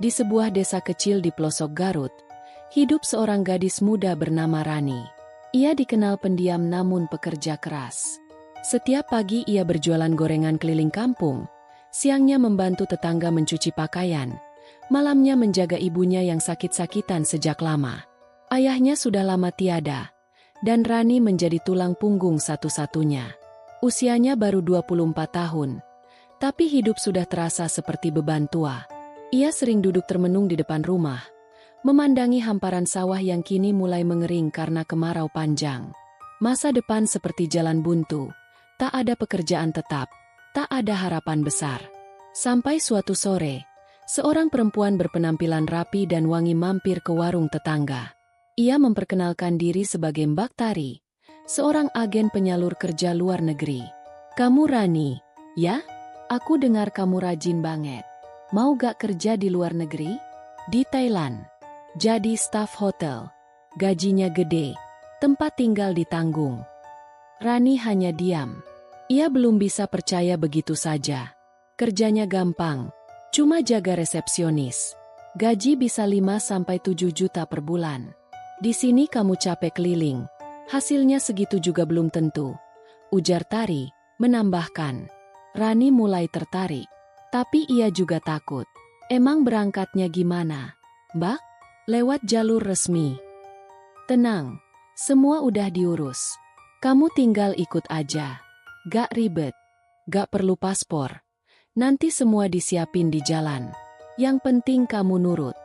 Di sebuah desa kecil di pelosok Garut, hidup seorang gadis muda bernama Rani. Ia dikenal pendiam namun pekerja keras. Setiap pagi ia berjualan gorengan keliling kampung, siangnya membantu tetangga mencuci pakaian, malamnya menjaga ibunya yang sakit-sakitan sejak lama. Ayahnya sudah lama tiada, dan Rani menjadi tulang punggung satu-satunya. Usianya baru 24 tahun, tapi hidup sudah terasa seperti beban tua. Ia sering duduk termenung di depan rumah, memandangi hamparan sawah yang kini mulai mengering karena kemarau panjang. Masa depan seperti jalan buntu, tak ada pekerjaan tetap, tak ada harapan besar. Sampai suatu sore, seorang perempuan berpenampilan rapi dan wangi mampir ke warung tetangga. Ia memperkenalkan diri sebagai Mbak Tari, seorang agen penyalur kerja luar negeri. "Kamu Rani, ya? Aku dengar kamu rajin banget. Mau gak kerja di luar negeri? Di Thailand. Jadi staf hotel. Gajinya gede. Tempat tinggal ditanggung." Rani hanya diam. Ia belum bisa percaya begitu saja. Kerjanya gampang. Cuma jaga resepsionis. Gaji bisa 5-7 juta per bulan. "Di sini kamu capek keliling. Hasilnya segitu juga belum tentu," ujar Tari, menambahkan. Rani mulai tertarik. Tapi ia juga takut. "Emang berangkatnya gimana, Mbak?" "Lewat jalur resmi." "Tenang, semua udah diurus. Kamu tinggal ikut aja. Gak ribet, gak perlu paspor. Nanti semua disiapin di jalan. Yang penting kamu nurut."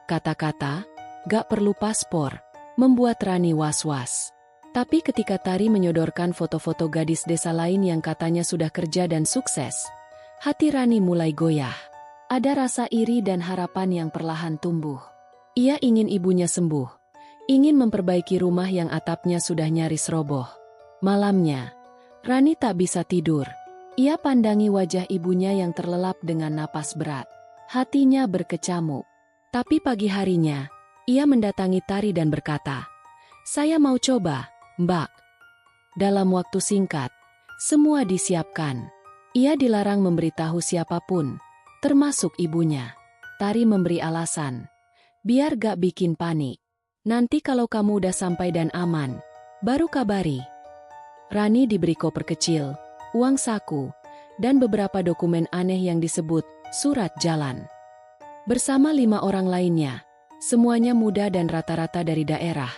Kata-kata, "gak perlu paspor," membuat Rani was-was. Tapi ketika Tari menyodorkan foto-foto gadis desa lain yang katanya sudah kerja dan sukses, hati Rani mulai goyah. Ada rasa iri dan harapan yang perlahan tumbuh. Ia ingin ibunya sembuh, ingin memperbaiki rumah yang atapnya sudah nyaris roboh. Malamnya, Rani tak bisa tidur. Ia pandangi wajah ibunya yang terlelap dengan napas berat. Hatinya berkecamuk. Tapi pagi harinya, ia mendatangi Tari dan berkata, "Saya mau coba, Mbak." Dalam waktu singkat, semua disiapkan. Ia dilarang memberitahu siapapun, termasuk ibunya. Tari memberi alasan, "Biar gak bikin panik. Nanti kalau kamu udah sampai dan aman, baru kabari." Rani diberi koper kecil, uang saku, dan beberapa dokumen aneh yang disebut surat jalan. Bersama 5 orang lainnya, semuanya muda dan rata-rata dari daerah,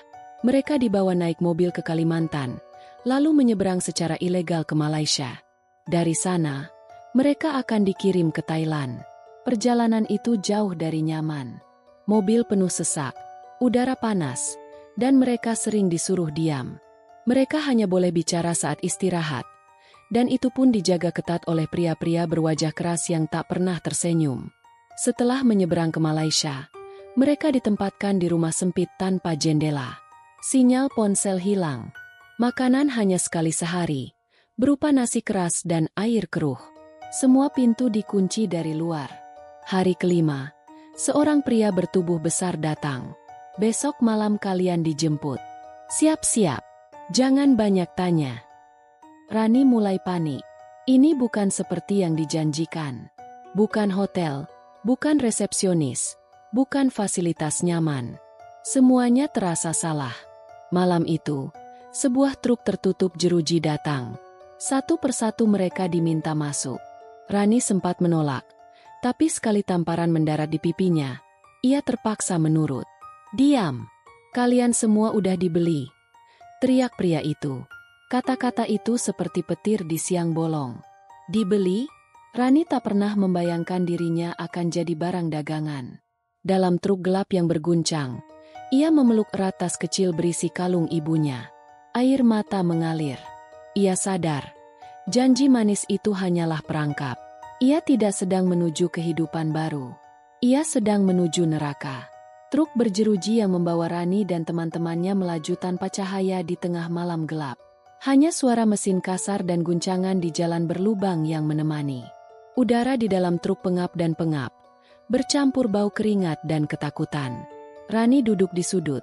mereka dibawa naik mobil ke Kalimantan, lalu menyeberang secara ilegal ke Malaysia. Dari sana, mereka akan dikirim ke Thailand. Perjalanan itu jauh dari nyaman. Mobil penuh sesak, udara panas, dan mereka sering disuruh diam. Mereka hanya boleh bicara saat istirahat, dan itu pun dijaga ketat oleh pria-pria berwajah keras yang tak pernah tersenyum. Setelah menyeberang ke Malaysia, mereka ditempatkan di rumah sempit tanpa jendela. Sinyal ponsel hilang. Makanan hanya sekali sehari, berupa nasi keras dan air keruh. Semua pintu dikunci dari luar. Hari kelima, seorang pria bertubuh besar datang. "Besok malam kalian dijemput. Siap-siap. Jangan banyak tanya." Rani mulai panik. Ini bukan seperti yang dijanjikan. Bukan hotel, bukan resepsionis, bukan fasilitas nyaman. Semuanya terasa salah. Malam itu, sebuah truk tertutup jeruji datang. Satu persatu mereka diminta masuk. Rani sempat menolak, tapi sekali tamparan mendarat di pipinya, ia terpaksa menurut. "Diam, kalian semua udah dibeli," teriak pria itu. Kata-kata itu seperti petir di siang bolong. Dibeli? Rani tak pernah membayangkan dirinya akan jadi barang dagangan. Dalam truk gelap yang berguncang, ia memeluk erat tas kecil berisi kalung ibunya. Air mata mengalir. Ia sadar, janji manis itu hanyalah perangkap. Ia tidak sedang menuju kehidupan baru. Ia sedang menuju neraka. Truk berjeruji yang membawa Rani dan teman-temannya melaju tanpa cahaya di tengah malam gelap. Hanya suara mesin kasar dan guncangan di jalan berlubang yang menemani. Udara di dalam truk pengap dan pengap, bercampur bau keringat dan ketakutan. Rani duduk di sudut,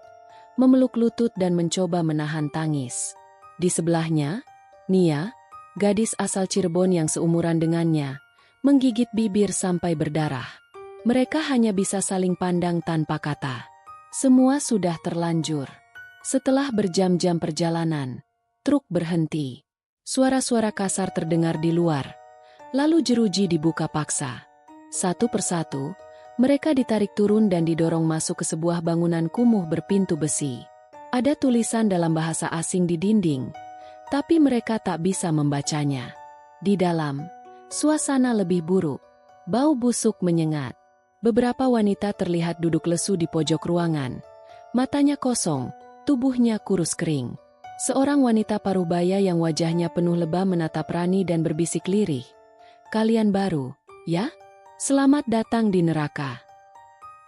memeluk lutut dan mencoba menahan tangis. Di sebelahnya, Nia, gadis asal Cirebon yang seumuran dengannya, menggigit bibir sampai berdarah. Mereka hanya bisa saling pandang tanpa kata. Semua sudah terlanjur. Setelah berjam-jam perjalanan, truk berhenti. Suara-suara kasar terdengar di luar. Lalu jeruji dibuka paksa. Satu persatu, mereka ditarik turun dan didorong masuk ke sebuah bangunan kumuh berpintu besi. Ada tulisan dalam bahasa asing di dinding, tapi mereka tak bisa membacanya. Di dalam, suasana lebih buruk. Bau busuk menyengat. Beberapa wanita terlihat duduk lesu di pojok ruangan. Matanya kosong, tubuhnya kurus kering. Seorang wanita paruh baya yang wajahnya penuh lebam menatap Rani dan berbisik lirih. "Kalian baru, ya? Selamat datang di neraka."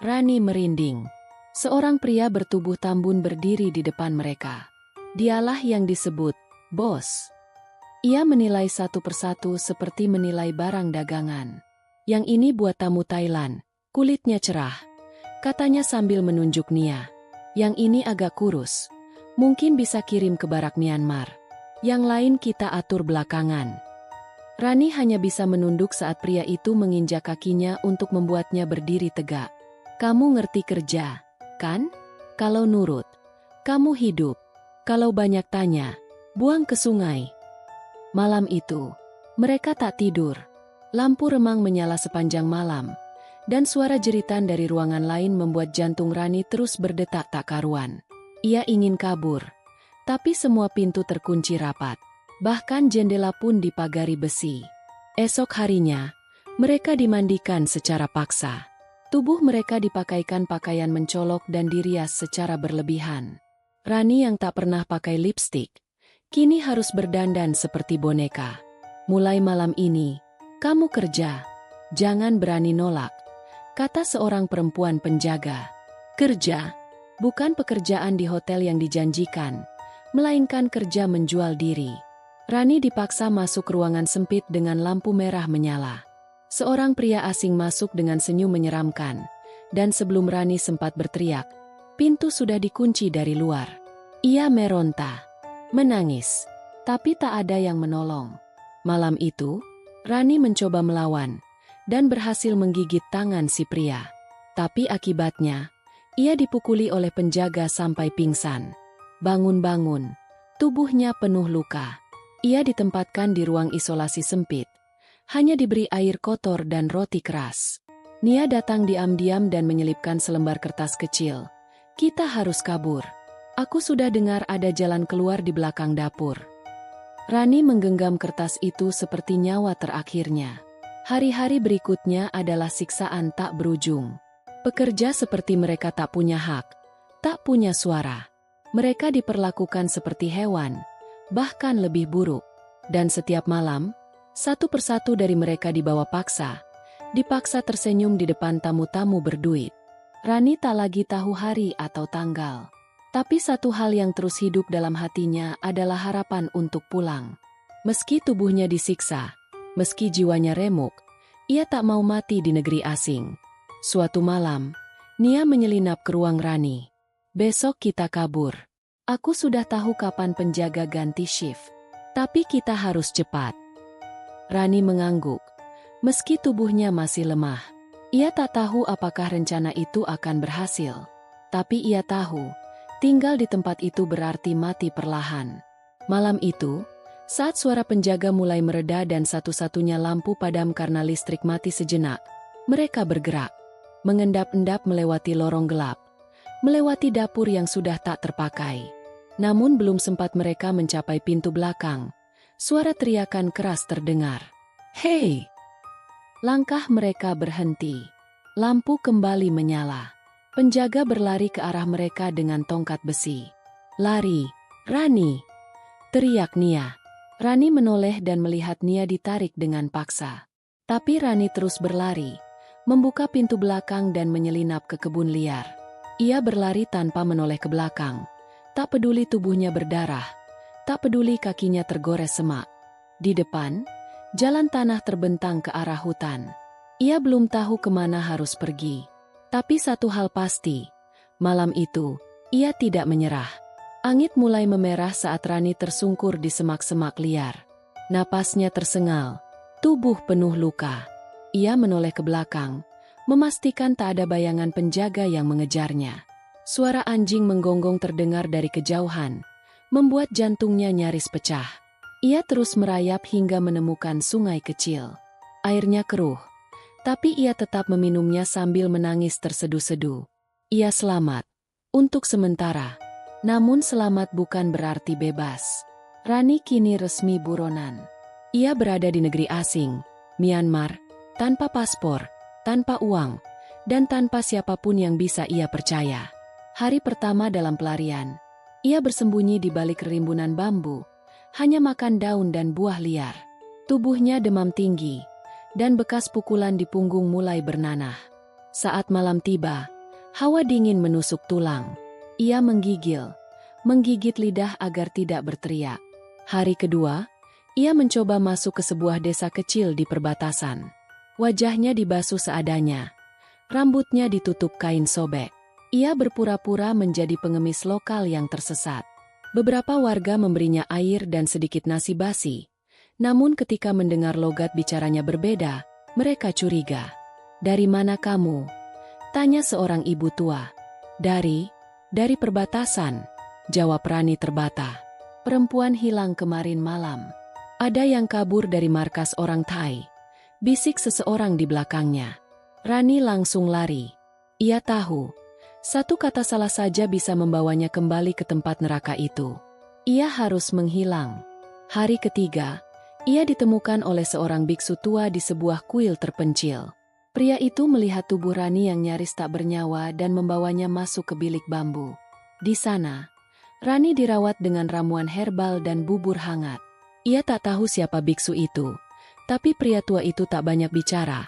Rani merinding. Seorang pria bertubuh tambun berdiri di depan mereka. Dialah yang disebut bos. Ia menilai satu persatu seperti menilai barang dagangan. "Yang ini buat tamu Thailand, kulitnya cerah," katanya sambil menunjuk Nia. "Yang ini agak kurus, mungkin bisa kirim ke barak Myanmar. Yang lain kita atur belakangan." Rani hanya bisa menunduk saat pria itu menginjak kakinya untuk membuatnya berdiri tegak. "Kamu ngerti kerja, kan? Kalau nurut, kamu hidup. Kalau banyak tanya, buang ke sungai." Malam itu, mereka tak tidur. Lampu remang menyala sepanjang malam, dan suara jeritan dari ruangan lain membuat jantung Rani terus berdetak tak karuan. Ia ingin kabur, tapi semua pintu terkunci rapat. Bahkan jendela pun dipagari besi. Esok harinya, mereka dimandikan secara paksa. Tubuh mereka dipakaikan pakaian mencolok dan dirias secara berlebihan. Rani yang tak pernah pakai lipstik, kini harus berdandan seperti boneka. "Mulai malam ini, kamu kerja. Jangan berani nolak," kata seorang perempuan penjaga. Kerja, bukan pekerjaan di hotel yang dijanjikan, melainkan kerja menjual diri. Rani dipaksa masuk ruangan sempit dengan lampu merah menyala. Seorang pria asing masuk dengan senyum menyeramkan, dan sebelum Rani sempat berteriak, pintu sudah dikunci dari luar. Ia meronta, menangis, tapi tak ada yang menolong. Malam itu, Rani mencoba melawan, dan berhasil menggigit tangan si pria. Tapi akibatnya, ia dipukuli oleh penjaga sampai pingsan. Bangun-bangun, tubuhnya penuh luka. Ia ditempatkan di ruang isolasi sempit. Hanya diberi air kotor dan roti keras. Nia datang diam-diam dan menyelipkan selembar kertas kecil. "Kita harus kabur. Aku sudah dengar ada jalan keluar di belakang dapur." Rani menggenggam kertas itu seperti nyawa terakhirnya. Hari-hari berikutnya adalah siksaan tak berujung. Pekerja seperti mereka tak punya hak, tak punya suara. Mereka diperlakukan seperti hewan, bahkan lebih buruk. Dan setiap malam, satu persatu dari mereka dibawa paksa, dipaksa tersenyum di depan tamu-tamu berduit. Rani tak lagi tahu hari atau tanggal. Tapi satu hal yang terus hidup dalam hatinya adalah harapan untuk pulang. Meski tubuhnya disiksa, meski jiwanya remuk, ia tak mau mati di negeri asing. Suatu malam, Nia menyelinap ke ruang Rani. "Besok kita kabur. Aku sudah tahu kapan penjaga ganti shift. Tapi kita harus cepat." Rani mengangguk. Meski tubuhnya masih lemah, ia tak tahu apakah rencana itu akan berhasil. Tapi ia tahu, tinggal di tempat itu berarti mati perlahan. Malam itu, saat suara penjaga mulai mereda dan satu-satunya lampu padam karena listrik mati sejenak, mereka bergerak, mengendap-endap melewati lorong gelap, melewati dapur yang sudah tak terpakai. Namun belum sempat mereka mencapai pintu belakang, suara teriakan keras terdengar. "Hei!" Langkah mereka berhenti. Lampu kembali menyala. Penjaga berlari ke arah mereka dengan tongkat besi. "Lari, Rani!" teriak Nia. Rani menoleh dan melihat Nia ditarik dengan paksa. Tapi Rani terus berlari, membuka pintu belakang dan menyelinap ke kebun liar. Ia berlari tanpa menoleh ke belakang. Tak peduli tubuhnya berdarah, tak peduli kakinya tergores semak. Di depan, jalan tanah terbentang ke arah hutan. Ia belum tahu kemana harus pergi. Tapi satu hal pasti, malam itu, ia tidak menyerah. Angin mulai memerah saat Rani tersungkur di semak-semak liar. Napasnya tersengal, tubuh penuh luka. Ia menoleh ke belakang, memastikan tak ada bayangan penjaga yang mengejarnya. Suara anjing menggonggong terdengar dari kejauhan, membuat jantungnya nyaris pecah. Ia terus merayap hingga menemukan sungai kecil. Airnya keruh, tapi ia tetap meminumnya sambil menangis terseduh-seduh. Ia selamat. Untuk sementara. Namun selamat bukan berarti bebas. Rani kini resmi buronan. Ia berada di negeri asing, Myanmar, tanpa paspor, tanpa uang, dan tanpa siapapun yang bisa ia percaya. Hari pertama dalam pelarian, ia bersembunyi di balik rimbunan bambu, hanya makan daun dan buah liar. Tubuhnya demam tinggi, dan bekas pukulan di punggung mulai bernanah. Saat malam tiba, hawa dingin menusuk tulang. Ia menggigit lidah agar tidak berteriak. Hari kedua, ia mencoba masuk ke sebuah desa kecil di perbatasan. Wajahnya dibasuh seadanya, rambutnya ditutup kain sobek. Ia berpura-pura menjadi pengemis lokal yang tersesat. Beberapa warga memberinya air dan sedikit nasi basi. Namun ketika mendengar logat bicaranya berbeda, mereka curiga. "Dari mana kamu?" tanya seorang ibu tua. Dari perbatasan," jawab Rani terbata. "Perempuan hilang kemarin malam. Ada yang kabur dari markas orang Thai," bisik seseorang di belakangnya. Rani langsung lari. Ia tahu, satu kata salah saja bisa membawanya kembali ke tempat neraka itu. Ia harus menghilang. Hari ketiga, ia ditemukan oleh seorang biksu tua di sebuah kuil terpencil. Pria itu melihat tubuh Rani yang nyaris tak bernyawa dan membawanya masuk ke bilik bambu. Di sana, Rani dirawat dengan ramuan herbal dan bubur hangat. Ia tak tahu siapa biksu itu, tapi pria tua itu tak banyak bicara,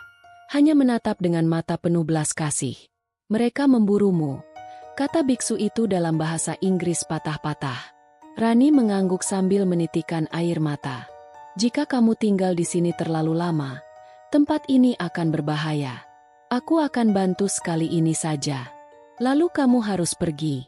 hanya menatap dengan mata penuh belas kasih. "Mereka memburumu," kata biksu itu dalam bahasa Inggris patah-patah. Rani mengangguk sambil menitikkan air mata. "Jika kamu tinggal di sini terlalu lama, tempat ini akan berbahaya. Aku akan bantu sekali ini saja. Lalu kamu harus pergi."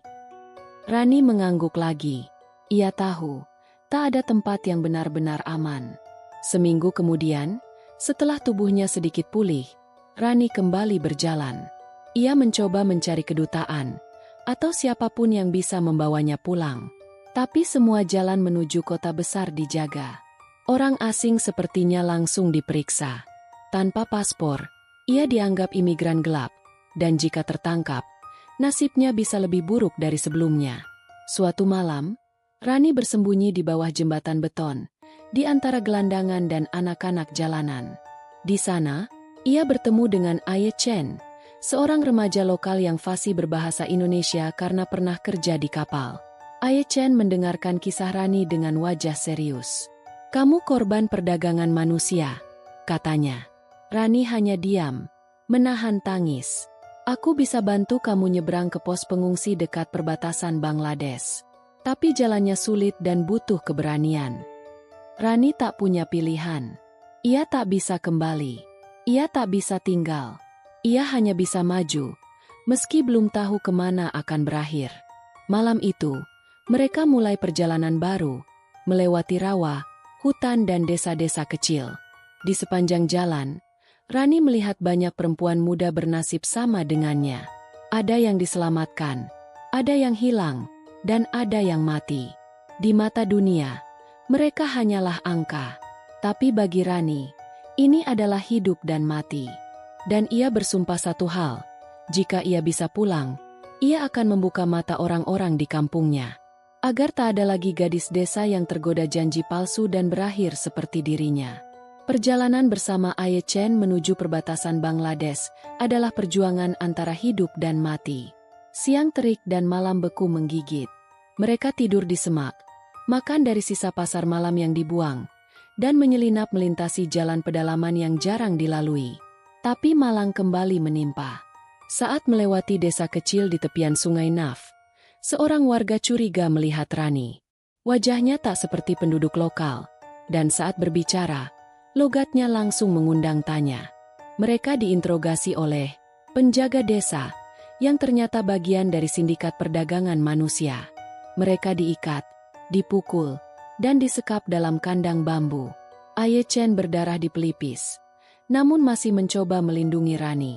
Rani mengangguk lagi. Ia tahu, tak ada tempat yang benar-benar aman. Seminggu kemudian, setelah tubuhnya sedikit pulih, Rani kembali berjalan. Ia mencoba mencari kedutaan, atau siapapun yang bisa membawanya pulang. Tapi semua jalan menuju kota besar dijaga. Orang asing sepertinya langsung diperiksa. Tanpa paspor, ia dianggap imigran gelap, dan jika tertangkap, nasibnya bisa lebih buruk dari sebelumnya. Suatu malam, Rani bersembunyi di bawah jembatan beton, di antara gelandangan dan anak-anak jalanan. Di sana, ia bertemu dengan Aye Chen, seorang remaja lokal yang fasih berbahasa Indonesia karena pernah kerja di kapal. Aye Chen mendengarkan kisah Rani dengan wajah serius. "Kamu korban perdagangan manusia," katanya. Rani hanya diam, menahan tangis. "Aku bisa bantu kamu nyebrang ke pos pengungsi dekat perbatasan Bangladesh. Tapi jalannya sulit dan butuh keberanian." Rani tak punya pilihan. Ia tak bisa kembali. Ia tak bisa tinggal. Ia hanya bisa maju, meski belum tahu kemana akan berakhir. Malam itu, mereka mulai perjalanan baru, melewati rawa, hutan dan desa-desa kecil. Di sepanjang jalan, Rani melihat banyak perempuan muda bernasib sama dengannya. Ada yang diselamatkan, ada yang hilang, dan ada yang mati. Di mata dunia, mereka hanyalah angka. Tapi bagi Rani, ini adalah hidup dan mati. Dan ia bersumpah satu hal, jika ia bisa pulang, ia akan membuka mata orang-orang di kampungnya. Agar tak ada lagi gadis desa yang tergoda janji palsu dan berakhir seperti dirinya. Perjalanan bersama Aye Chen menuju perbatasan Bangladesh adalah perjuangan antara hidup dan mati. Siang terik dan malam beku menggigit. Mereka tidur di semak, makan dari sisa pasar malam yang dibuang, dan menyelinap melintasi jalan pedalaman yang jarang dilalui. Tapi malang kembali menimpa. Saat melewati desa kecil di tepian sungai Naf, seorang warga curiga melihat Rani. Wajahnya tak seperti penduduk lokal, dan saat berbicara, logatnya langsung mengundang tanya. Mereka diinterogasi oleh penjaga desa, yang ternyata bagian dari sindikat perdagangan manusia. Mereka diikat, dipukul, dan disekap dalam kandang bambu. Aye Chen berdarah di pelipis, namun masih mencoba melindungi Rani.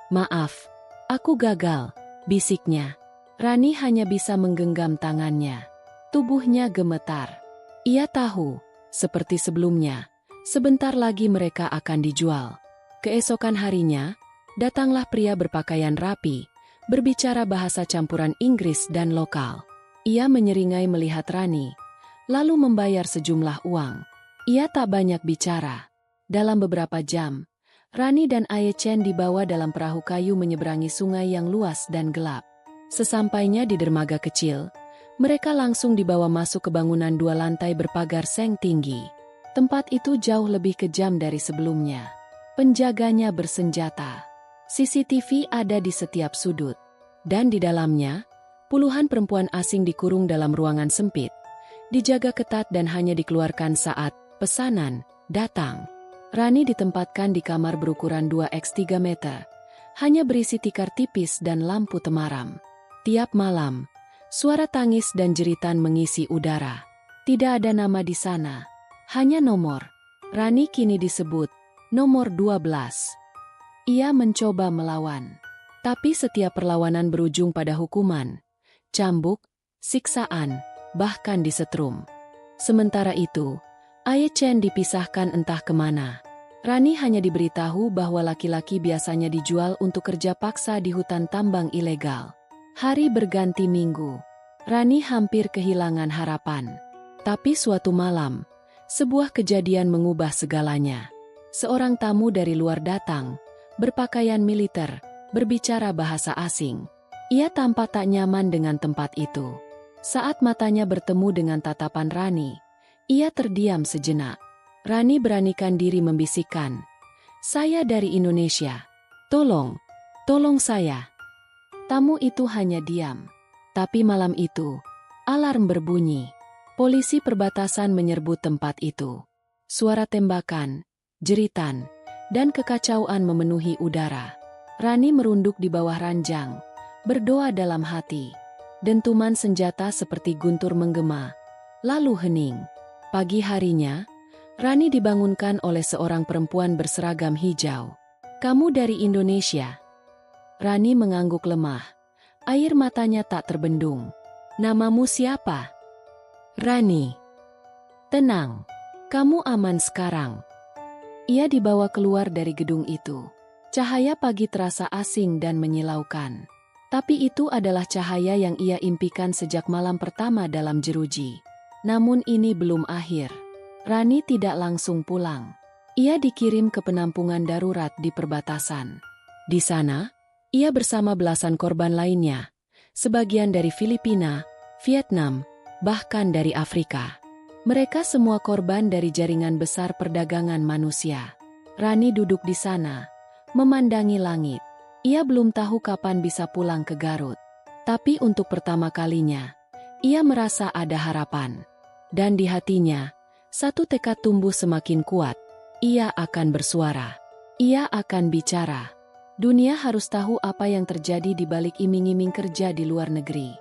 Maaf, aku gagal, bisiknya. Rani hanya bisa menggenggam tangannya. Tubuhnya gemetar. Ia tahu, seperti sebelumnya, sebentar lagi mereka akan dijual. Keesokan harinya, datanglah pria berpakaian rapi, berbicara bahasa campuran Inggris dan lokal. Ia menyeringai melihat Rani, lalu membayar sejumlah uang. Ia tak banyak bicara. Dalam beberapa jam, Rani dan Aye Chen dibawa dalam perahu kayu menyeberangi sungai yang luas dan gelap. Sesampainya di dermaga kecil, mereka langsung dibawa masuk ke bangunan 2 lantai berpagar seng tinggi. Tempat itu jauh lebih kejam dari sebelumnya. Penjaganya bersenjata. CCTV ada di setiap sudut. Dan di dalamnya, puluhan perempuan asing dikurung dalam ruangan sempit, dijaga ketat dan hanya dikeluarkan saat pesanan datang. Rani ditempatkan di kamar berukuran 2x3 meter, hanya berisi tikar tipis dan lampu temaram. Tiap malam, suara tangis dan jeritan mengisi udara. Tidak ada nama di sana, hanya nomor. Rani kini disebut nomor 12. Ia mencoba melawan, tapi setiap perlawanan berujung pada hukuman, cambuk, siksaan, bahkan disetrum. Sementara itu, Aye Chen dipisahkan entah kemana. Rani hanya diberitahu bahwa laki-laki biasanya dijual untuk kerja paksa di hutan tambang ilegal. Hari berganti minggu. Rani hampir kehilangan harapan. Tapi suatu malam, sebuah kejadian mengubah segalanya. Seorang tamu dari luar datang, berpakaian militer, berbicara bahasa asing. Ia tampak tak nyaman dengan tempat itu. Saat matanya bertemu dengan tatapan Rani, ia terdiam sejenak. Rani beranikan diri membisikkan, "Saya dari Indonesia. Tolong saya." Tamu itu hanya diam. Tapi malam itu, alarm berbunyi. Polisi perbatasan menyerbu tempat itu. Suara tembakan, jeritan, dan kekacauan memenuhi udara. Rani merunduk di bawah ranjang, berdoa dalam hati. Dentuman senjata seperti guntur menggema, lalu hening. Pagi harinya, Rani dibangunkan oleh seorang perempuan berseragam hijau. "Kamu dari Indonesia?" Rani mengangguk lemah. Air matanya tak terbendung. "Namamu siapa?" "Rani." "Tenang, kamu aman sekarang." Ia dibawa keluar dari gedung itu. Cahaya pagi terasa asing dan menyilaukan. Tapi itu adalah cahaya yang ia impikan sejak malam pertama dalam jeruji. Namun ini belum akhir. Rani tidak langsung pulang. Ia dikirim ke penampungan darurat di perbatasan. Di sana, ia bersama belasan korban lainnya, sebagian dari Filipina, Vietnam, bahkan dari Afrika. Mereka semua korban dari jaringan besar perdagangan manusia. Rani duduk di sana, memandangi langit. Ia belum tahu kapan bisa pulang ke Garut. Tapi untuk pertama kalinya, ia merasa ada harapan. Dan di hatinya, satu tekad tumbuh semakin kuat. Ia akan bersuara. Ia akan bicara. Dunia harus tahu apa yang terjadi di balik iming-iming kerja di luar negeri.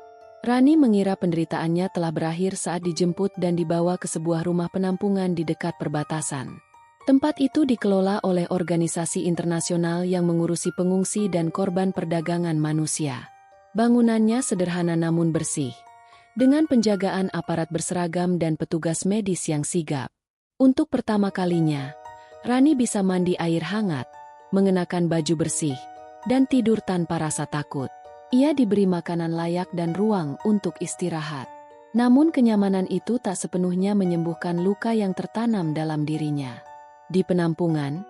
Rani mengira penderitaannya telah berakhir saat dijemput dan dibawa ke sebuah rumah penampungan di dekat perbatasan. Tempat itu dikelola oleh organisasi internasional yang mengurusi pengungsi dan korban perdagangan manusia. Bangunannya sederhana namun bersih, dengan penjagaan aparat berseragam dan petugas medis yang sigap. Untuk pertama kalinya, Rani bisa mandi air hangat, mengenakan baju bersih, dan tidur tanpa rasa takut. Ia diberi makanan layak dan ruang untuk istirahat. Namun kenyamanan itu tak sepenuhnya menyembuhkan luka yang tertanam dalam dirinya. Di penampungan,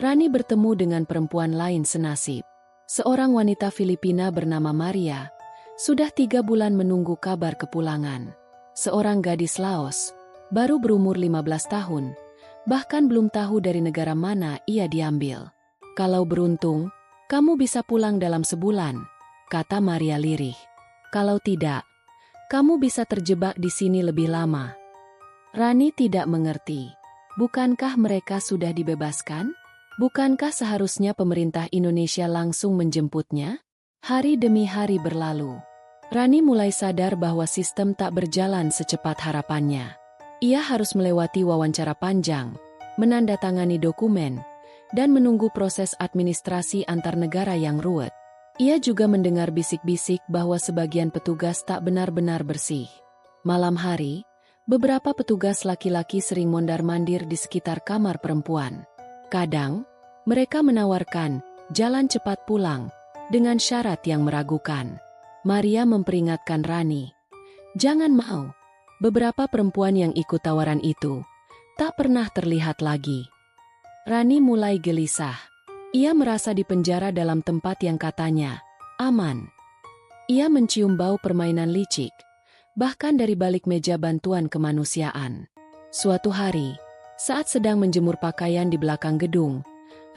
Rani bertemu dengan perempuan lain senasib. Seorang wanita Filipina bernama Maria, sudah 3 bulan menunggu kabar kepulangan. Seorang gadis Laos, baru berumur 15 tahun, bahkan belum tahu dari negara mana ia diambil. "Kalau beruntung, kamu bisa pulang dalam sebulan," kata Maria lirih. "Kalau tidak, kamu bisa terjebak di sini lebih lama." Rani tidak mengerti. Bukankah mereka sudah dibebaskan? Bukankah seharusnya pemerintah Indonesia langsung menjemputnya? Hari demi hari berlalu. Rani mulai sadar bahwa sistem tak berjalan secepat harapannya. Ia harus melewati wawancara panjang, menandatangani dokumen, dan menunggu proses administrasi antar negara yang ruwet. Ia juga mendengar bisik-bisik bahwa sebagian petugas tak benar-benar bersih. Malam hari, beberapa petugas laki-laki sering mondar-mandir di sekitar kamar perempuan. Kadang, mereka menawarkan jalan cepat pulang dengan syarat yang meragukan. Maria memperingatkan Rani, "Jangan mau." Beberapa perempuan yang ikut tawaran itu tak pernah terlihat lagi. Rani mulai gelisah. Ia merasa dipenjara dalam tempat yang katanya aman. Ia mencium bau permainan licik, bahkan dari balik meja bantuan kemanusiaan. Suatu hari, saat sedang menjemur pakaian di belakang gedung,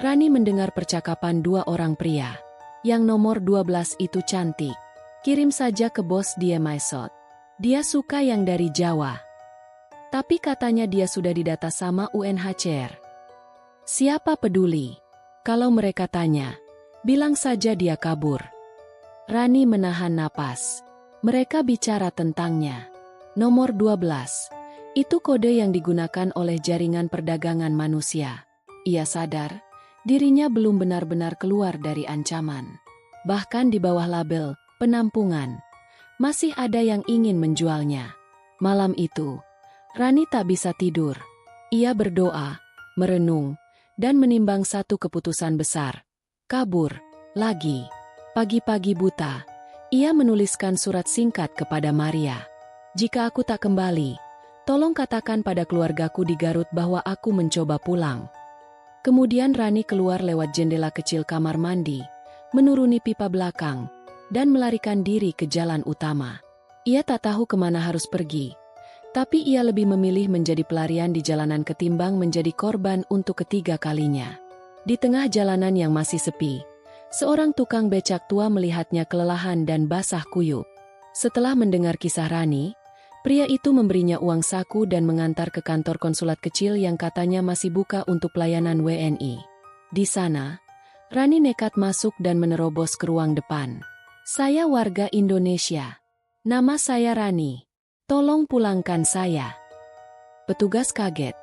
Rani mendengar percakapan dua orang pria. Yang nomor 12 itu cantik. Kirim saja ke bos dia Maisot. Dia suka yang dari Jawa. Tapi katanya dia sudah didata sama UNHCR. Siapa peduli? Kalau mereka tanya, bilang saja dia kabur. Rani menahan napas. Mereka bicara tentangnya. Nomor 12. Itu kode yang digunakan oleh jaringan perdagangan manusia. Ia sadar, dirinya belum benar-benar keluar dari ancaman. Bahkan di bawah label penampungan, masih ada yang ingin menjualnya. Malam itu, Rani tak bisa tidur. Ia berdoa, merenung, dan menimbang satu keputusan besar. Kabur, lagi. Pagi-pagi buta, ia menuliskan surat singkat kepada Maria. "Jika aku tak kembali, tolong katakan pada keluargaku di Garut bahwa aku mencoba pulang." Kemudian Rani keluar lewat jendela kecil kamar mandi, menuruni pipa belakang, dan melarikan diri ke jalan utama. Ia tak tahu kemana harus pergi, tapi ia lebih memilih menjadi pelarian di jalanan ketimbang menjadi korban untuk ketiga kalinya. Di tengah jalanan yang masih sepi, seorang tukang becak tua melihatnya kelelahan dan basah kuyup. Setelah mendengar kisah Rani, pria itu memberinya uang saku dan mengantar ke kantor konsulat kecil yang katanya masih buka untuk pelayanan WNI. Di sana, Rani nekat masuk dan menerobos ke ruang depan. "Saya warga Indonesia. Nama saya Rani. Tolong pulangkan saya." Petugas kaget.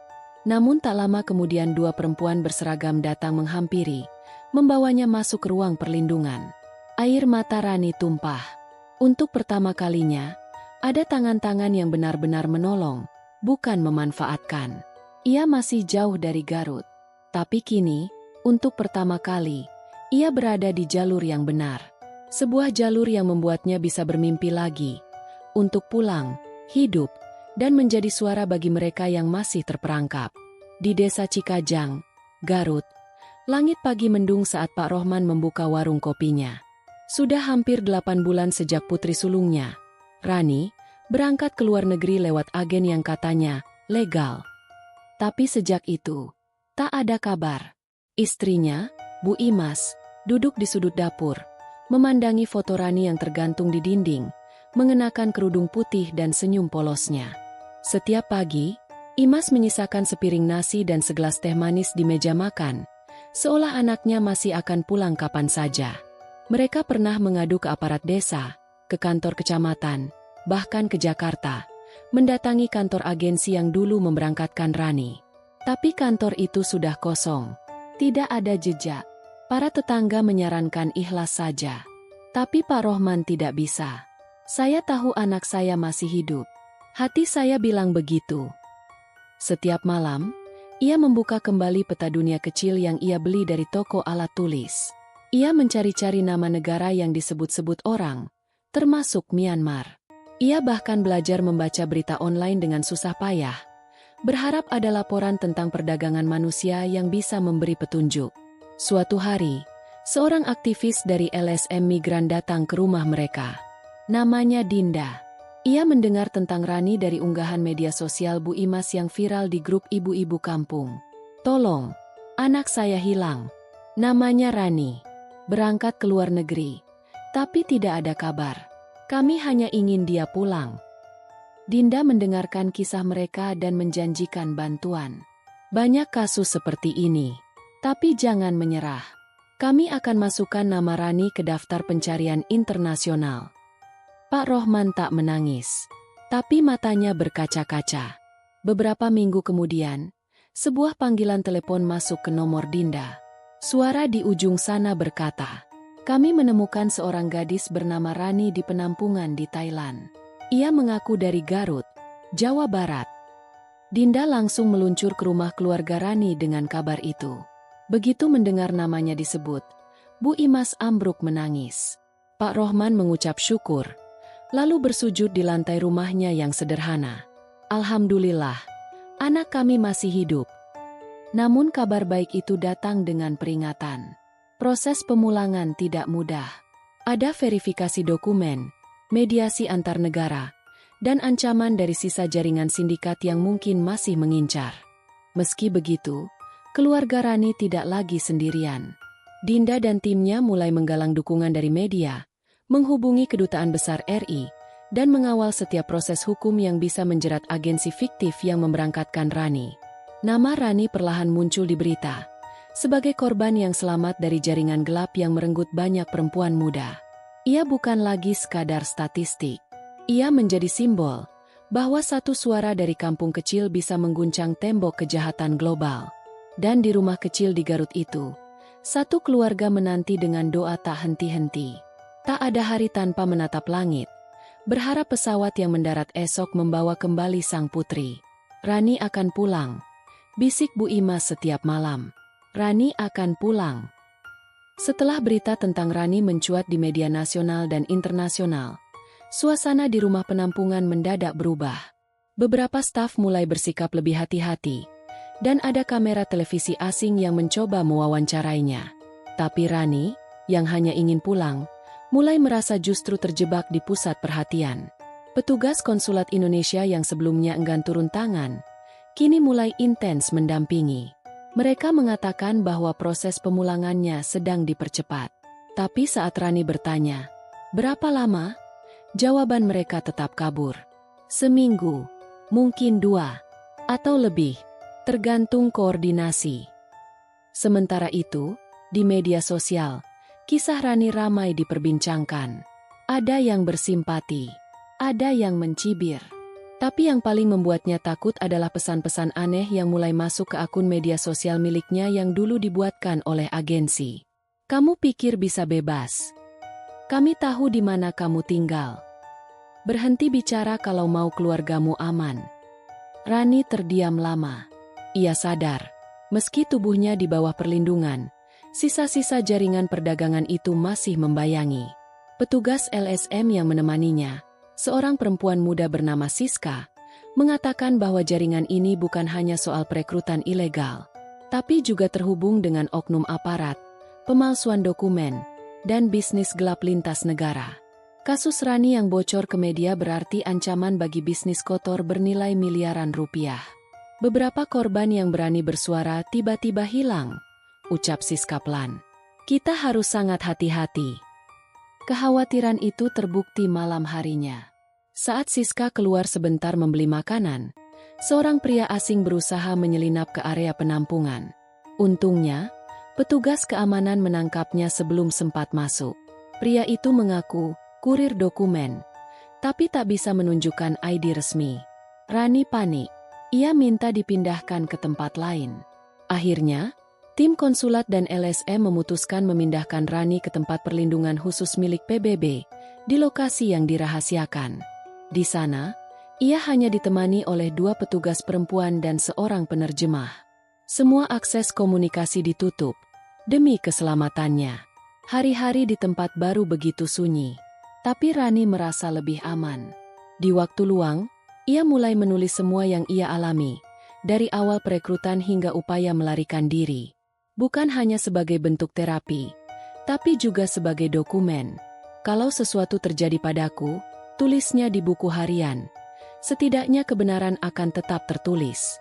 Namun tak lama kemudian dua perempuan berseragam datang menghampiri, membawanya masuk ke ruang perlindungan. Air mata Rani tumpah. Untuk pertama kalinya, ada tangan-tangan yang benar-benar menolong, bukan memanfaatkan. Ia masih jauh dari Garut. Tapi kini, untuk pertama kali, ia berada di jalur yang benar. Sebuah jalur yang membuatnya bisa bermimpi lagi. Untuk pulang, hidup, dan menjadi suara bagi mereka yang masih terperangkap. Di desa Cikajang, Garut, langit pagi mendung saat Pak Rohman membuka warung kopinya. Sudah hampir 8 bulan sejak putri sulungnya, Rani, berangkat ke luar negeri lewat agen yang katanya legal. Tapi sejak itu, tak ada kabar. Istrinya, Bu Imas, duduk di sudut dapur, memandangi foto Rani yang tergantung di dinding, mengenakan kerudung putih dan senyum polosnya. Setiap pagi, Imas menyisakan sepiring nasi dan segelas teh manis di meja makan, seolah anaknya masih akan pulang kapan saja. Mereka pernah mengadu ke aparat desa, ke kantor kecamatan, bahkan ke Jakarta, mendatangi kantor agensi yang dulu memberangkatkan Rani. Tapi kantor itu sudah kosong. Tidak ada jejak. Para tetangga menyarankan ikhlas saja. Tapi Pak Rohman tidak bisa. "Saya tahu anak saya masih hidup." Hati saya bilang begitu. Setiap malam, ia membuka kembali peta dunia kecil yang ia beli dari toko alat tulis. Ia mencari-cari nama negara yang disebut-sebut orang, termasuk Myanmar. Ia bahkan belajar membaca berita online dengan susah payah, berharap ada laporan tentang perdagangan manusia yang bisa memberi petunjuk. Suatu hari, seorang aktivis dari LSM Migran datang ke rumah mereka. Namanya Dinda. Ia mendengar tentang Rani dari unggahan media sosial Bu Imas yang viral di grup ibu-ibu kampung. "Tolong, anak saya hilang. Namanya Rani. Berangkat ke luar negeri. Tapi tidak ada kabar. Kami hanya ingin dia pulang." Dinda mendengarkan kisah mereka dan menjanjikan bantuan. "Banyak kasus seperti ini. Tapi jangan menyerah. Kami akan masukkan nama Rani ke daftar pencarian internasional." Pak Rohman tak menangis, tapi matanya berkaca-kaca. Beberapa minggu kemudian, Sebuah panggilan telepon masuk ke nomor Dinda. Suara di ujung sana berkata, "Kami menemukan seorang gadis bernama Rani di penampungan di Thailand. Ia mengaku dari Garut, Jawa Barat." Dinda langsung meluncur ke rumah keluarga Rani dengan kabar itu. Begitu mendengar namanya disebut, Bu Imas ambruk menangis. Pak Rohman mengucap syukur, lalu bersujud di lantai rumahnya yang sederhana. "Alhamdulillah, anak kami masih hidup." Namun kabar baik itu datang dengan peringatan. Proses pemulangan tidak mudah. Ada verifikasi dokumen, mediasi antar negara, dan ancaman dari sisa jaringan sindikat yang mungkin masih mengincar. Meski begitu, keluarga Rani tidak lagi sendirian. Dinda dan timnya mulai menggalang dukungan dari media, menghubungi Kedutaan Besar RI, dan mengawal setiap proses hukum yang bisa menjerat agensi fiktif yang memberangkatkan Rani. Nama Rani perlahan muncul di berita, sebagai korban yang selamat dari jaringan gelap yang merenggut banyak perempuan muda. Ia bukan lagi sekadar statistik. Ia menjadi simbol bahwa satu suara dari kampung kecil bisa mengguncang tembok kejahatan global. Dan di rumah kecil di Garut itu, satu keluarga menanti dengan doa tak henti-henti. Tak ada hari tanpa menatap langit, berharap pesawat yang mendarat esok membawa kembali sang putri. "Rani akan pulang," bisik Bu Imas setiap malam. "Rani akan pulang." Setelah berita tentang Rani mencuat di media nasional dan internasional, suasana di rumah penampungan mendadak berubah. Beberapa staf mulai bersikap lebih hati-hati, dan ada kamera televisi asing yang mencoba mewawancarainya. Tapi Rani, yang hanya ingin pulang, mulai merasa justru terjebak di pusat perhatian. Petugas konsulat Indonesia yang sebelumnya enggan turun tangan, kini mulai intens mendampingi. Mereka mengatakan bahwa proses pemulangannya sedang dipercepat. Tapi saat Rani bertanya, "Berapa lama?" jawaban mereka tetap kabur. "Seminggu, mungkin 2, atau lebih, tergantung koordinasi." Sementara itu, di media sosial, kisah Rani ramai diperbincangkan. Ada yang bersimpati, ada yang mencibir. Tapi yang paling membuatnya takut adalah pesan-pesan aneh yang mulai masuk ke akun media sosial miliknya yang dulu dibuatkan oleh agensi. "Kamu pikir bisa bebas? Kami tahu di mana kamu tinggal. Berhenti bicara kalau mau keluargamu aman." Rani terdiam lama. Ia sadar, meski tubuhnya di bawah perlindungan, sisa-sisa jaringan perdagangan itu masih membayangi. Petugas LSM yang menemaninya, seorang perempuan muda bernama Siska, mengatakan bahwa jaringan ini bukan hanya soal perekrutan ilegal, tapi juga terhubung dengan oknum aparat, pemalsuan dokumen, dan bisnis gelap lintas negara. Kasus Rani yang bocor ke media berarti ancaman bagi bisnis kotor bernilai miliaran rupiah. Beberapa korban yang berani bersuara tiba-tiba hilang, ucap Siska pelan. "Kita harus sangat hati-hati." Kekhawatiran itu terbukti malam harinya. Saat Siska keluar sebentar membeli makanan, seorang pria asing berusaha menyelinap ke area penampungan. Untungnya, petugas keamanan menangkapnya sebelum sempat masuk. Pria itu mengaku kurir dokumen, tapi tak bisa menunjukkan ID resmi. Rani panik. Ia minta dipindahkan ke tempat lain. Akhirnya, tim konsulat dan LSM memutuskan memindahkan Rani ke tempat perlindungan khusus milik PBB, di lokasi yang dirahasiakan. Di sana, ia hanya ditemani oleh 2 petugas perempuan dan seorang penerjemah. Semua akses komunikasi ditutup, demi keselamatannya. Hari-hari di tempat baru begitu sunyi, tapi Rani merasa lebih aman. Di waktu luang, ia mulai menulis semua yang ia alami, dari awal perekrutan hingga upaya melarikan diri. Bukan hanya sebagai bentuk terapi, tapi juga sebagai dokumen. "Kalau sesuatu terjadi padaku," tulisnya di buku harian, "setidaknya kebenaran akan tetap tertulis."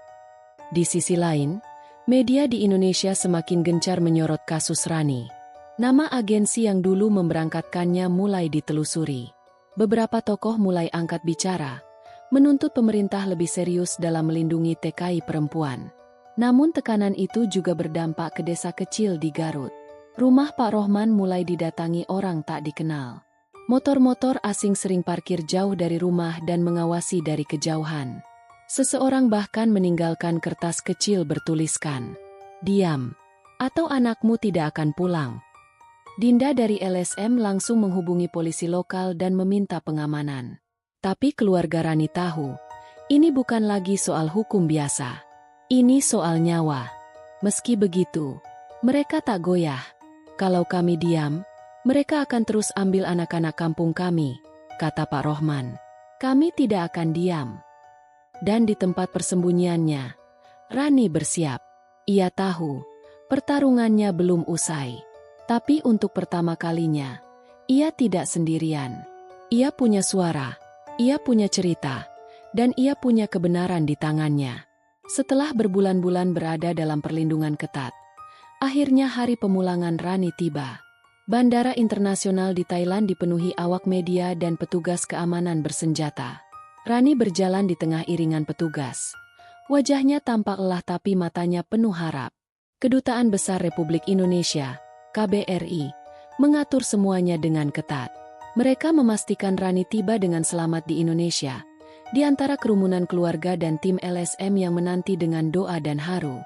Di sisi lain, media di Indonesia semakin gencar menyorot kasus Rani. Nama agensi yang dulu memberangkatkannya mulai ditelusuri. Beberapa tokoh mulai angkat bicara, menuntut pemerintah lebih serius dalam melindungi TKI perempuan. Namun tekanan itu juga berdampak ke desa kecil di Garut. Rumah Pak Rohman mulai didatangi orang tak dikenal. Motor-motor asing sering parkir jauh dari rumah dan mengawasi dari kejauhan. Seseorang bahkan meninggalkan kertas kecil bertuliskan, "Diam, atau anakmu tidak akan pulang." Dinda dari LSM langsung menghubungi polisi lokal dan meminta pengamanan. Tapi keluarga Rani tahu, ini bukan lagi soal hukum biasa. Ini soal nyawa. Meski begitu, mereka tak goyah. "Kalau kami diam, mereka akan terus ambil anak-anak kampung kami," kata Pak Rohman. "Kami tidak akan diam." Dan di tempat persembunyiannya, Rani bersiap. Ia tahu, pertarungannya belum usai. Tapi untuk pertama kalinya, ia tidak sendirian. Ia punya suara, ia punya cerita, dan ia punya kebenaran di tangannya. Setelah berbulan-bulan berada dalam perlindungan ketat, akhirnya hari pemulangan Rani tiba. Bandara internasional di Thailand dipenuhi awak media dan petugas keamanan bersenjata. Rani berjalan di tengah iringan petugas. Wajahnya tampak lelah tapi matanya penuh harap. Kedutaan Besar Republik Indonesia, KBRI, mengatur semuanya dengan ketat. Mereka memastikan Rani tiba dengan selamat di Indonesia, di antara kerumunan keluarga dan tim LSM yang menanti dengan doa dan haru.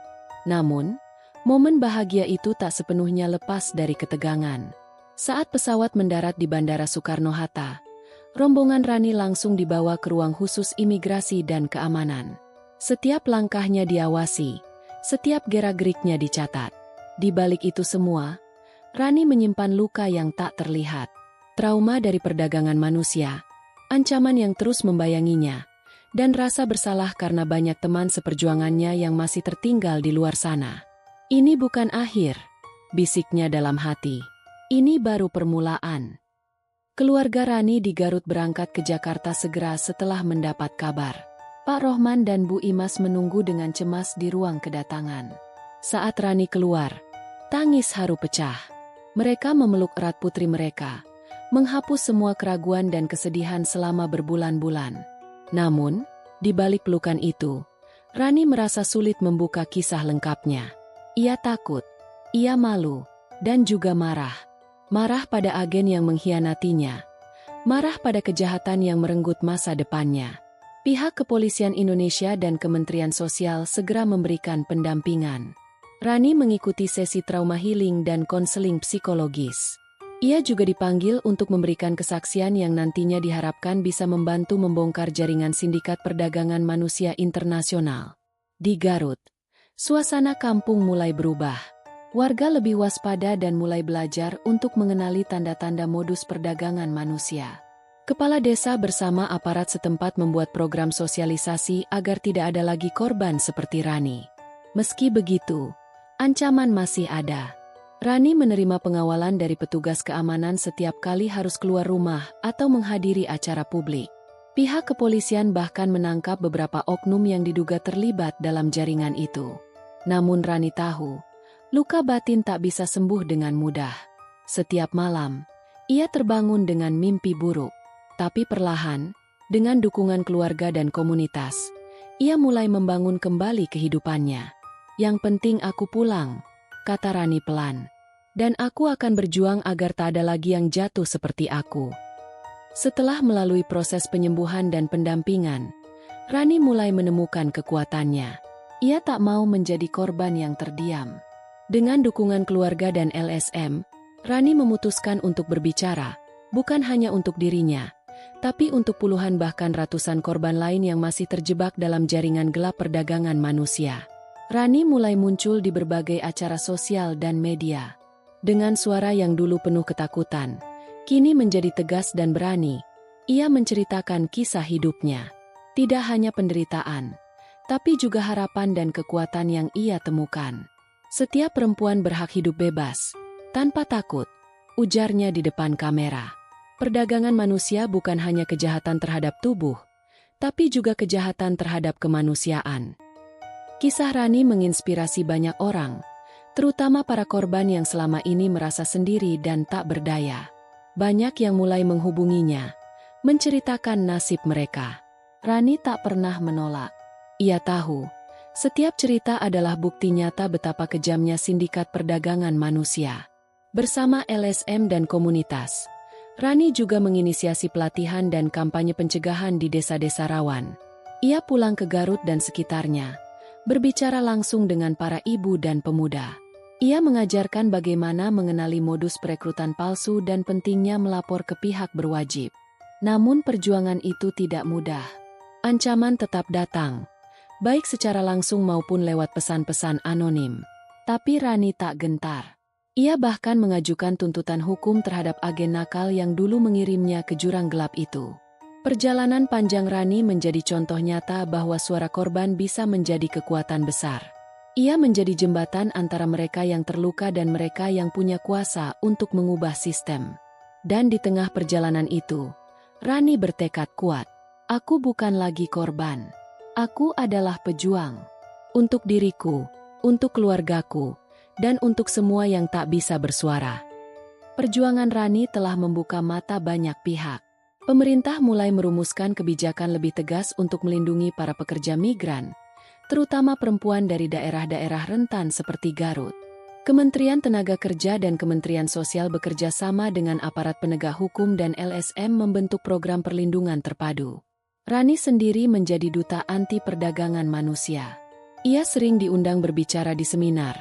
Namun, momen bahagia itu tak sepenuhnya lepas dari ketegangan. Saat pesawat mendarat di Bandara Soekarno-Hatta, rombongan Rani langsung dibawa ke ruang khusus imigrasi dan keamanan. Setiap langkahnya diawasi, setiap gerak-geriknya dicatat. Di balik itu semua, Rani menyimpan luka yang tak terlihat. Trauma dari perdagangan manusia, ancaman yang terus membayanginya, dan rasa bersalah karena banyak teman seperjuangannya yang masih tertinggal di luar sana. "Ini bukan akhir," bisiknya dalam hati. "Ini baru permulaan." Keluarga Rani di Garut berangkat ke Jakarta segera setelah mendapat kabar. Pak Rohman dan Bu Imas menunggu dengan cemas di ruang kedatangan. Saat Rani keluar, tangis haru pecah. Mereka memeluk erat putri mereka, menghapus semua keraguan dan kesedihan selama berbulan-bulan. Namun, di balik pelukan itu, Rani merasa sulit membuka kisah lengkapnya. Ia takut, ia malu, dan juga marah. Marah pada agen yang mengkhianatinya. Marah pada kejahatan yang merenggut masa depannya. Pihak Kepolisian Indonesia dan Kementerian Sosial segera memberikan pendampingan. Rani mengikuti sesi trauma healing dan konseling psikologis. Ia juga dipanggil untuk memberikan kesaksian yang nantinya diharapkan bisa membantu membongkar jaringan sindikat perdagangan manusia internasional. Di Garut, suasana kampung mulai berubah. Warga lebih waspada dan mulai belajar untuk mengenali tanda-tanda modus perdagangan manusia. Kepala desa bersama aparat setempat membuat program sosialisasi agar tidak ada lagi korban seperti Rani. Meski begitu, ancaman masih ada. Rani menerima pengawalan dari petugas keamanan setiap kali harus keluar rumah atau menghadiri acara publik. Pihak kepolisian bahkan menangkap beberapa oknum yang diduga terlibat dalam jaringan itu. Namun Rani tahu, luka batin tak bisa sembuh dengan mudah. Setiap malam, ia terbangun dengan mimpi buruk. Tapi perlahan, dengan dukungan keluarga dan komunitas, ia mulai membangun kembali kehidupannya. "Yang penting aku pulang," kata Rani pelan. "Dan aku akan berjuang agar tak ada lagi yang jatuh seperti aku." Setelah melalui proses penyembuhan dan pendampingan, Rani mulai menemukan kekuatannya. Ia tak mau menjadi korban yang terdiam. Dengan dukungan keluarga dan LSM, Rani memutuskan untuk berbicara, bukan hanya untuk dirinya, tapi untuk puluhan bahkan ratusan korban lain yang masih terjebak dalam jaringan gelap perdagangan manusia. Rani mulai muncul di berbagai acara sosial dan media. Dengan suara yang dulu penuh ketakutan, kini menjadi tegas dan berani. Ia menceritakan kisah hidupnya. Tidak hanya penderitaan, tapi juga harapan dan kekuatan yang ia temukan. "Setiap perempuan berhak hidup bebas, tanpa takut," ujarnya di depan kamera. Perdagangan manusia bukan hanya kejahatan terhadap tubuh, tapi juga kejahatan terhadap kemanusiaan. Kisah Rani menginspirasi banyak orang, terutama para korban yang selama ini merasa sendiri dan tak berdaya. Banyak yang mulai menghubunginya, menceritakan nasib mereka. Rani tak pernah menolak. Ia tahu, setiap cerita adalah bukti nyata betapa kejamnya sindikat perdagangan manusia. Bersama LSM dan komunitas, Rani juga menginisiasi pelatihan dan kampanye pencegahan di desa-desa rawan. Ia pulang ke Garut dan sekitarnya, berbicara langsung dengan para ibu dan pemuda. Ia mengajarkan bagaimana mengenali modus perekrutan palsu dan pentingnya melapor ke pihak berwajib. Namun perjuangan itu tidak mudah. Ancaman tetap datang, baik secara langsung maupun lewat pesan-pesan anonim. Tapi Rani tak gentar. Ia bahkan mengajukan tuntutan hukum terhadap agen nakal yang dulu mengirimnya ke jurang gelap itu. Perjalanan panjang Rani menjadi contoh nyata bahwa suara korban bisa menjadi kekuatan besar. Ia menjadi jembatan antara mereka yang terluka dan mereka yang punya kuasa untuk mengubah sistem. Dan di tengah perjalanan itu, Rani bertekad kuat. Aku bukan lagi korban. Aku adalah pejuang. Untuk diriku, untuk keluargaku, dan untuk semua yang tak bisa bersuara. Perjuangan Rani telah membuka mata banyak pihak. Pemerintah mulai merumuskan kebijakan lebih tegas untuk melindungi para pekerja migran, terutama perempuan dari daerah-daerah rentan seperti Garut. Kementerian Tenaga Kerja dan Kementerian Sosial bekerja sama dengan aparat penegak hukum dan LSM membentuk program perlindungan terpadu. Rani sendiri menjadi duta anti perdagangan manusia. Ia sering diundang berbicara di seminar,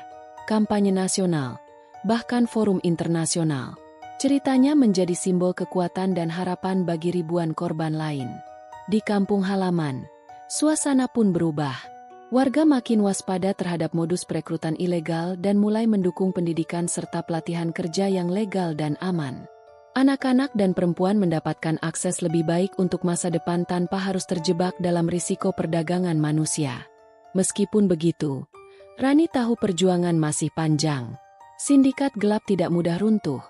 kampanye nasional, bahkan forum internasional. Ceritanya menjadi simbol kekuatan dan harapan bagi ribuan korban lain. Di kampung halaman, suasana pun berubah. Warga makin waspada terhadap modus perekrutan ilegal dan mulai mendukung pendidikan serta pelatihan kerja yang legal dan aman. Anak-anak dan perempuan mendapatkan akses lebih baik untuk masa depan tanpa harus terjebak dalam risiko perdagangan manusia. Meskipun begitu, Rani tahu perjuangan masih panjang. Sindikat gelap tidak mudah runtuh,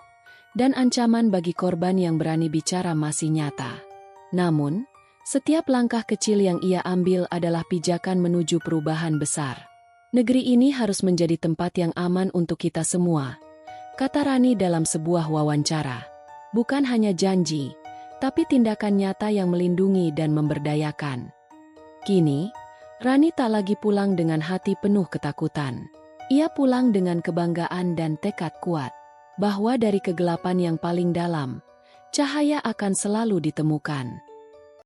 dan ancaman bagi korban yang berani bicara masih nyata. Namun, setiap langkah kecil yang ia ambil adalah pijakan menuju perubahan besar. Negeri ini harus menjadi tempat yang aman untuk kita semua, kata Rani dalam sebuah wawancara. Bukan hanya janji, tapi tindakan nyata yang melindungi dan memberdayakan. Kini, Rani tak lagi pulang dengan hati penuh ketakutan. Ia pulang dengan kebanggaan dan tekad kuat, bahwa dari kegelapan yang paling dalam, cahaya akan selalu ditemukan.